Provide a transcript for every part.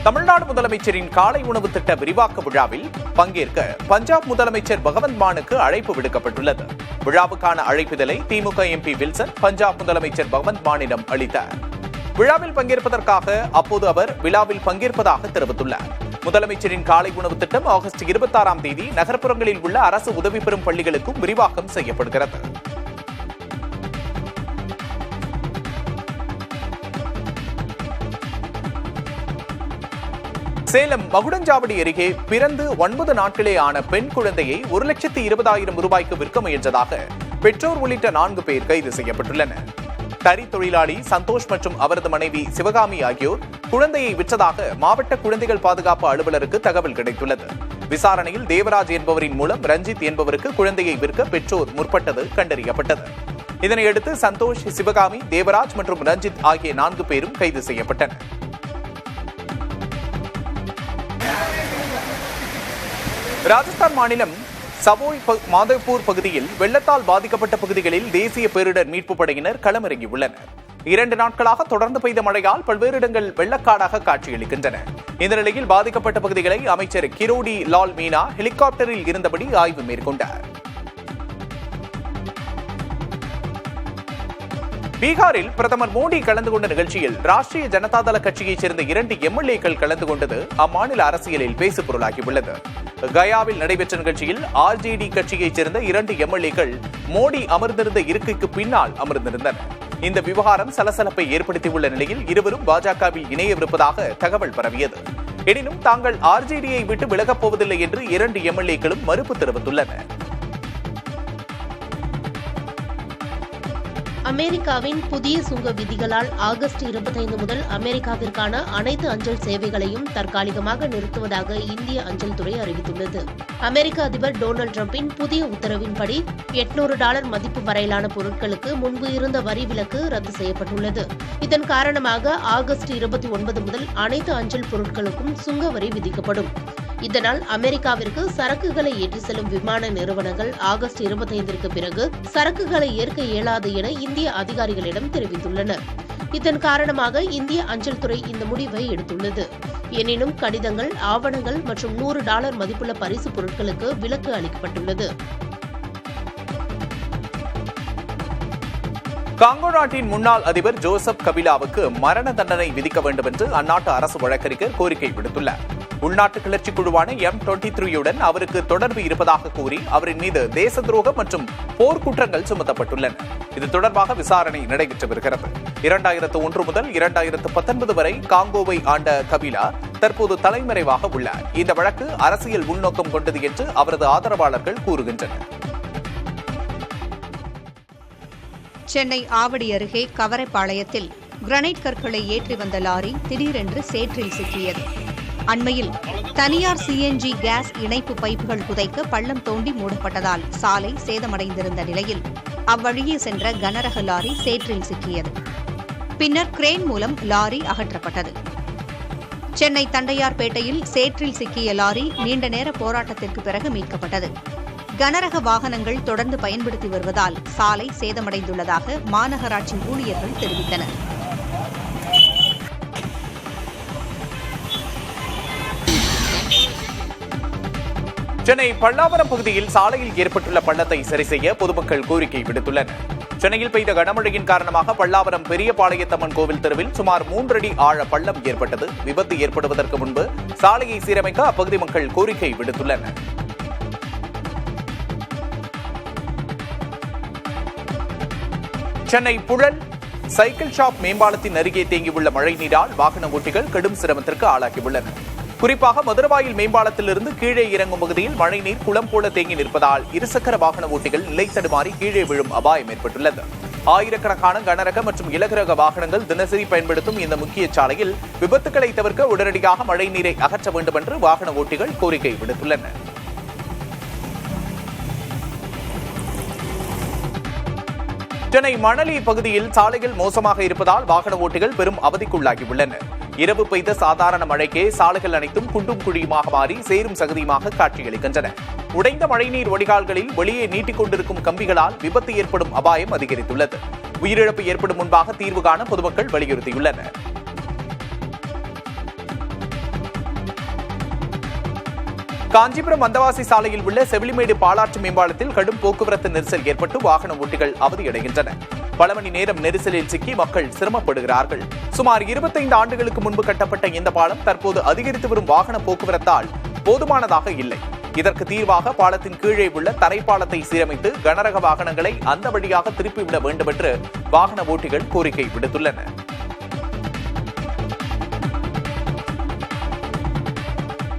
தமிழ்நாடு முதலமைச்சரின் காலை உணவு திட்ட விரிவாக்க விழாவில் பங்கேற்க பஞ்சாப் முதலமைச்சர் பகவந்த் மானுக்கு அழைப்பு விடுக்கப்பட்டுள்ளது. விழாவுக்கான அழைப்பிதழை திமுக எம்பி வில்சன் பஞ்சாப் முதலமைச்சர் பகவந்த் மானிடம் அளித்தார். விழாவில் பங்கேற்பதற்காக அப்போது அவர் விழாவில் பங்கேற்பதாக தெரிவித்துள்ளார். முதலமைச்சரின் காலை உணவு திட்டம் ஆகஸ்ட் 26ஆம் தேதி நகர்ப்புறங்களில் உள்ள அரசு உதவி பெறும் பள்ளிகளுக்கும் விரிவாக்கம் செய்யப்படுகிறது. சேலம் மகுடஞ்சாவடி அருகே பிறந்து 9 நாட்களே ஆன பெண் குழந்தையை 1,20,000 ரூபாய்க்கு விற்க முயன்றதாக பெற்றோர் உள்ளிட்ட 4 பேர் கைது செய்யப்பட்டுள்ளனர். தறி தொழிலாளி சந்தோஷ் மற்றும் அவரது மனைவி சிவகாமி ஆகியோர் குழந்தையை விற்றதாக மாவட்ட குழந்தைகள் பாதுகாப்பு அலுவலருக்கு தகவல் கிடைத்துள்ளது. விசாரணையில் தேவராஜ் என்பவரின் மூலம் ரஞ்சித் என்பவருக்கு குழந்தையை விற்க பெற்றோர் முற்பட்டது கண்டறியப்பட்டது. இதனையடுத்து சந்தோஷ், சிவகாமி, தேவராஜ் மற்றும் ரஞ்சித் ஆகிய 4 பேரும் கைது செய்யப்பட்டனர். ராஜஸ்தான் மாநிலம் சவோய் மாதவ்பூர் பகுதியில் வெள்ளத்தால் பாதிக்கப்பட்ட பகுதிகளில் தேசிய பேரிடர் மீட்புப் படையினர் களமிறங்கியுள்ளனர். 2 நாட்களாக தொடர்ந்து பெய்த மழையால் பல்வேறு இடங்கள் வெள்ளக்காடாக காட்சியளிக்கின்றன. இந்த நிலையில் பாதிக்கப்பட்ட பகுதிகளை அமைச்சர் கிரோடி லால் மீனா ஹெலிகாப்டரில் இருந்தபடி ஆய்வு மேற்கொண்டார். பீகாரில் பிரதமர் மோடி கலந்து கொண்ட நிகழ்ச்சியில் ராஷ்டிரிய ஜனதாதள கட்சியைச் சேர்ந்த 2 எம்எல்ஏக்கள் கலந்து கொண்டது அம்மாநில அரசியலில் பேசுபொருளாகியுள்ளது. கயாவில் நடைபெற்ற நிகழ்ச்சியில் ஆர்ஜேடி கட்சியைச் சேர்ந்த 2 எம்எல்ஏக்கள் மோடி அமர்ந்திருந்த இருக்கைக்கு பின்னால் அமர்ந்திருந்தனர். இந்த விவகாரம் சலசலப்பை ஏற்படுத்தியுள்ள நிலையில் இருவரும் பாஜகவில் இணையவிருப்பதாக தகவல் பரவியது. எனினும் தாங்கள் ஆர்ஜேடியை விட்டு விலகப் போவதில்லை என்று 2 எம்எல்ஏக்களும் மறுப்பு தெரிவித்துள்ளனர். அமெரிக்காவின் புதிய சுங்க விதிகளால் ஆகஸ்ட் 25 முதல் அமெரிக்காவிற்கான அனைத்து அஞ்சல் சேவைகளையும் தற்காலிகமாக நிறுத்துவதாக இந்திய அஞ்சல் துறை அறிவித்துள்ளது. அமெரிக்க அதிபர் டொனால்டு டிரம்பின் புதிய உத்தரவின்படி $800 மதிப்பு வரையிலான பொருட்களுக்கு முன்பு இருந்த வரி விலக்கு ரத்து செய்யப்பட்டுள்ளது. இதன் காரணமாக ஆகஸ்ட் 29 முதல் அனைத்து அஞ்சல் பொருட்களுக்கும் சுங்க வரி விதிக்கப்படும். இதனால் அமெரிக்காவிற்கு சரக்குகளை ஏற்றிச் செல்லும் விமான நிறுவனங்கள் ஆகஸ்ட் 25ற்கு பிறகு சரக்குகளை ஏற்க இயலாது என இந்திய அதிகாரிகளிடம் தெரிவித்துள்ளனர். இதன் காரணமாக இந்திய அஞ்சல் துறை இந்த முடிவை எடுத்துள்ளது. எனினும் கடிதங்கள், ஆவணங்கள் மற்றும் $100 மதிப்புள்ள பரிசு பொருட்களுக்கு விலக்கு அளிக்கப்பட்டுள்ளது. காங்கோ நாட்டின் முன்னாள் அதிபர் ஜோசப் கபிலாவுக்கு மரண தண்டனை விதிக்க வேண்டும் என்று அந்நாட்டு அரசு வழக்கறிஞர் கோரிக்கை விடுத்துள்ளார். உள்நாட்டு கிளர்ச்சி குழுவான M23யுடன் அவருக்கு தொடர்பு இருப்பதாக கூறி அவரின் மீது தேச துரோகம் மற்றும் போர்க்குற்றங்கள் சுமத்தப்பட்டுள்ளன. இது தொடர்பாக விசாரணை நடைபெற்று வருகிறது. 2001 முதல் 2019 வரை காங்கோவை ஆண்ட கபிலா தற்போது தலைமறைவாக உள்ளார். இந்த வழக்கு அரசியல் உள்நோக்கம் கொண்டது என்று அவரது ஆதரவாளர்கள் கூறுகின்றனர். சென்னை ஆவடி அருகே கவரைப்பாளையத்தில் கிரனைட் கற்களை ஏற்றி வந்த லாரி திடீரென்று சேற்றில் சிக்கியது. அண்மையில் தனியார் CNG கேஸ் இணைப்பு பைப்புகள் புதைக்க பள்ளம் தோண்டி மூடப்பட்டதால் சாலை சேதமடைந்திருந்த நிலையில் அவ்வழியே சென்ற கனரக லாரி சேற்றில் சிக்கியது. பின்னர் கிரேன் மூலம் லாரி அகற்றப்பட்டது. சென்னை தண்டையார்பேட்டையில் சேற்றில் சிக்கிய லாரி நீண்ட நேர போராட்டத்திற்கு பிறகு மீட்கப்பட்டது. கனரக வாகனங்கள் தொடர்ந்து பயன்படுத்தி வருவதால் சாலை சேதமடைந்துள்ளதாக மாநகராட்சி ஊழியர்கள் தெரிவித்தனர். சென்னை பல்லாவரம் பகுதியில் சாலையில் ஏற்பட்டுள்ள பள்ளத்தை சரி செய்ய பொதுமக்கள் கோரிக்கை விடுத்துள்ளனர். சென்னையில் பெய்த கனமழையின் காரணமாக பல்லாவரம் பெரியபாளையத்தம்மன் கோவில் தெருவில் சுமார் 3 அடி ஆழ பள்ளம் ஏற்பட்டது. விபத்து ஏற்படுவதற்கு முன்பு சாலையை சீரமைக்க அப்பகுதி மக்கள் கோரிக்கை விடுத்துள்ளனர். சென்னை புழல் சைக்கிள் ஷாப் மேம்பாலத்தின் அருகே தேங்கியுள்ள மழைநீரால் வாகன ஓட்டிகள் கடும் சிரமத்திற்கு ஆளாகியுள்ளனர். குறிப்பாக மதுரவாயில் மேம்பாலத்திலிருந்து கீழே இறங்கும் பகுதியில் மழைநீர் குளம் போல தேங்கி நிற்பதால் இருசக்கர வாகன ஓட்டிகள் நிலை தடுமாறி கீழே விழும் அபாயம் ஏற்பட்டுள்ளது. ஆயிரக்கணக்கான கனரக மற்றும் இலகுரக வாகனங்கள் தினசரி பயன்படுத்தும் இந்த முக்கிய சாலையில் விபத்துக்களை தவிர்க்க உடனடியாக மழைநீரை அகற்ற வேண்டும் என்று வாகன ஓட்டிகள் கோரிக்கை விடுத்துள்ளனர். சென்னை மணலி பகுதியில் சாலைகள் மோசமாக இருப்பதால் வாகன ஓட்டிகள் பெரும் அவதிக்குள்ளாகியுள்ளனர். இரவு பெய்த சாதாரண மழைக்கே சாலைகள் அனைத்தும் குண்டும் குழியுமாக மாறி சேரும் சகதியுமாக காட்சியளிக்கின்றன. உடைந்த மழைநீர் வடிகால்களில் வெளியே நீட்டிக் கொண்டிருக்கும் கம்பிகளால் விபத்து ஏற்படும் அபாயம் அதிகரித்துள்ளது. உயிரிழப்பு ஏற்படும் முன்பாக தீர்வு காண பொதுமக்கள் வலியுறுத்தியுள்ளனர். காஞ்சிபுரம் வந்தவாசி சாலையில் உள்ள செவிலிமேடு பாலாற்று மேம்பாலத்தில் கடும் போக்குவரத்து நெரிசல் ஏற்பட்டு வாகன ஓட்டிகள் அவதியடைகின்றனர். பல மணி நேரம் நெரிசலில் சிக்கி மக்கள் சிரமப்படுகிறார்கள். சுமார் 25 ஆண்டுகளுக்கு முன்பு கட்டப்பட்ட இந்த பாலம் தற்போது அதிகரித்து வரும் வாகன போக்குவரத்தால் போதுமானதாக இல்லை. இதற்கு தீர்வாக பாலத்தின் கீழே உள்ள தரைப்பாலத்தை சீரமைத்து கனரக வாகனங்களை அந்த வழியாக திருப்பிவிட வேண்டும் என்று வாகன ஓட்டிகள் கோரிக்கை விடுத்துள்ளனர்.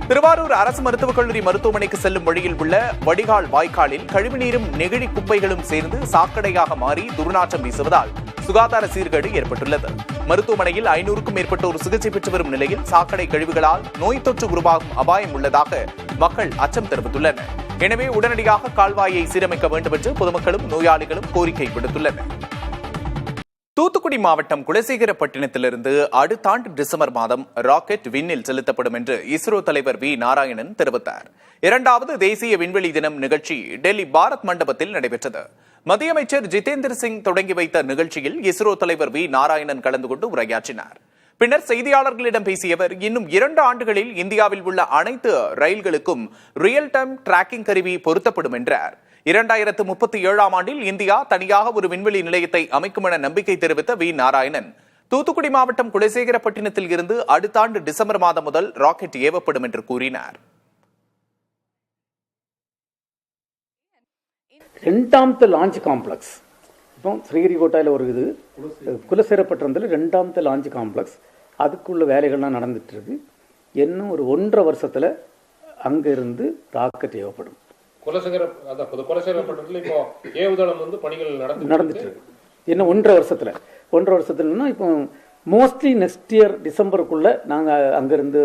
திருவாரூர் அரசு மருத்துவக் கல்லூரி மருத்துவமனைக்கு செல்லும் வழியில் உள்ள வடிகால் வாய்க்காலில் கழிவுநீரும் நெகிழி குப்பைகளும் சேர்ந்து சாக்கடையாக மாறி துர்நாற்றம் வீசுவதால் சுகாதார சீர்கேடு ஏற்பட்டுள்ளது. மருத்துவமனையில் 500க்கும் மேற்பட்டோர் சிகிச்சை பெற்று வரும் நிலையில் சாக்கடை கழிவுகளால் நோய் தொற்று உருவாகும் அபாயம் உள்ளதாக மக்கள் அச்சம் தெரிவித்துள்ளனர். எனவே உடனடியாக கால்வாயை சீரமைக்க வேண்டும் என்று பொதுமக்களும் நோயாளிகளும் கோரிக்கை விடுத்துள்ளனர். தூத்துக்குடி மாவட்டம் குலசேகரப்பட்டினத்திலிருந்து அடுத்த ஆண்டு டிசம்பர் மாதம் ராக்கெட் விண்ணில் செலுத்தப்படும் என்று இஸ்ரோ தலைவர் வி நாராயணன் தெரிவித்தார். 2வது தேசிய விண்வெளி தினம் நிகழ்ச்சி டெல்லி பாரத் மண்டபத்தில் நடைபெற்றது. மத்திய அமைச்சர் ஜிதேந்திர சிங் தொடங்கி வைத்த நிகழ்ச்சியில் இஸ்ரோ தலைவர் வி நாராயணன் கலந்து கொண்டு உரையாற்றினார். பின்னர் செய்தியாளர்களிடம் பேசிய அவர், இன்னும் 2 ஆண்டுகளில் இந்தியாவில் உள்ள அனைத்து ரயில்களுக்கும் ரியல் டைம் டிராக்கிங் கருவி பொருத்தப்படும் என்றார். 2037ஆம் ஆண்டில் இந்தியா தனியாக ஒரு விண்வெளி நிலையத்தை அமைக்கும் என நம்பிக்கை தெரிவித்த வி நாராயணன், தூத்துக்குடி மாவட்டம் குலசேகரப்பட்டினத்தில் இருந்து அடுத்த ஆண்டு டிசம்பர் மாதம் முதல் ராக்கெட் ஏவப்படும் என்று கூறினார். 2வது லான்ச் காம்ப்ளெக்ஸ் இப்போ ஸ்ரீஹரிகோட்டாவில் ஒரு இது, குலசேகரப்பட்டினத்தில் 2வது லான்ச் காம்ப்ளெக்ஸ், அதுக்குள்ள வேலைகள்லாம் நடந்துட்டு இருக்கு. இன்னும் ஒரு 1.5 வருஷத்துல அங்கிருந்து ராக்கெட் ஏவப்படும். குலசேகரப்பட்டினத்தில் இப்போ ஏவுதளம் பணிகள் நடந்துட்டு இருக்கு. இன்னும் 1.5 வருஷத்துலன்னா இப்போ மோஸ்ட்லி நெக்ஸ்ட் இயர் டிசம்பருக்குள்ள நாங்க அங்கிருந்து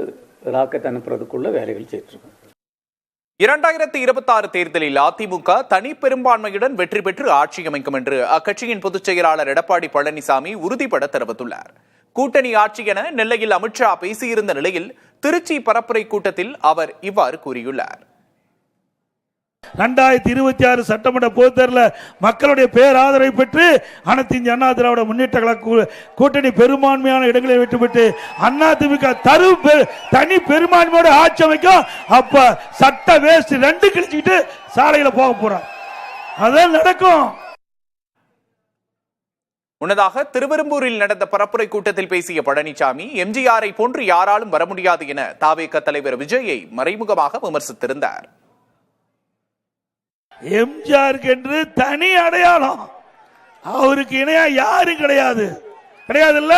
ராக்கெட் அனுப்புறதுக்குள்ள வேலைகள் செய்துட்டு இருக்கோம். 2026 தேர்தலில் அதிமுக தனி பெரும்பான்மையுடன் வெற்றி பெற்று ஆட்சி அமைக்கும் என்று அக்கட்சியின் பொதுச் செயலாளர் எடப்பாடி பழனிசாமி உறுதிபட தெரிவித்துள்ளார். கூட்டணி ஆட்சி என நெல்லையில் அமித்ஷா பேசியிருந்த நிலையில் திருச்சி பரப்புரை கூட்டத்தில் அவர் இவ்வாறு கூறியுள்ளார். 2026 சட்டமன்ற பொதுத் தேர்தலில் மக்களுடைய பேராதரவை பெற்று அனைத்து இந்திய அண்ணா திராவிட முன்னேற்ற கழக கூட்டணி பெரும்பான்மையான இடங்களை வெற்றி பெற்று அதிமுக தனி பெரும்பான்மையோட ஆட்சி அமைக்கும். அப்ப சட்ட வேஸ்ட் 2 கிழிச்சுக்கிட்டு சாலையில போக போறார். அதான் நடக்கும். முன்னதாக திருவெரும்பூரில் நடந்த பரப்புரை கூட்டத்தில் பேசிய பழனிசாமி, எம்ஜிஆரை போன்று யாராலும் வர முடியாது என தாவேக தலைவர் விஜயை மறைமுகமாக விமர்சித்திருந்தார். எம்ஜிஆருக்கு என்று தனி அடையாளம், அவருக்கு இணையா யாரும் கிடையாதுல்ல.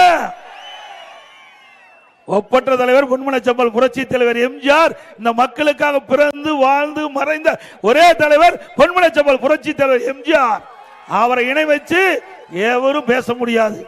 ஒப்பற்ற தலைவர் பொன்மனச்செம்மல் புரட்சி தலைவர் எம்ஜிஆர் இந்த மக்களுக்காக பிறந்து வாழ்ந்து மறைந்த ஒரே தலைவர் பொன்மனச்செம்மல் புரட்சி தலைவர் எம்ஜிஆர். அவரை இணை வச்சு எவரும் பேச முடியாது.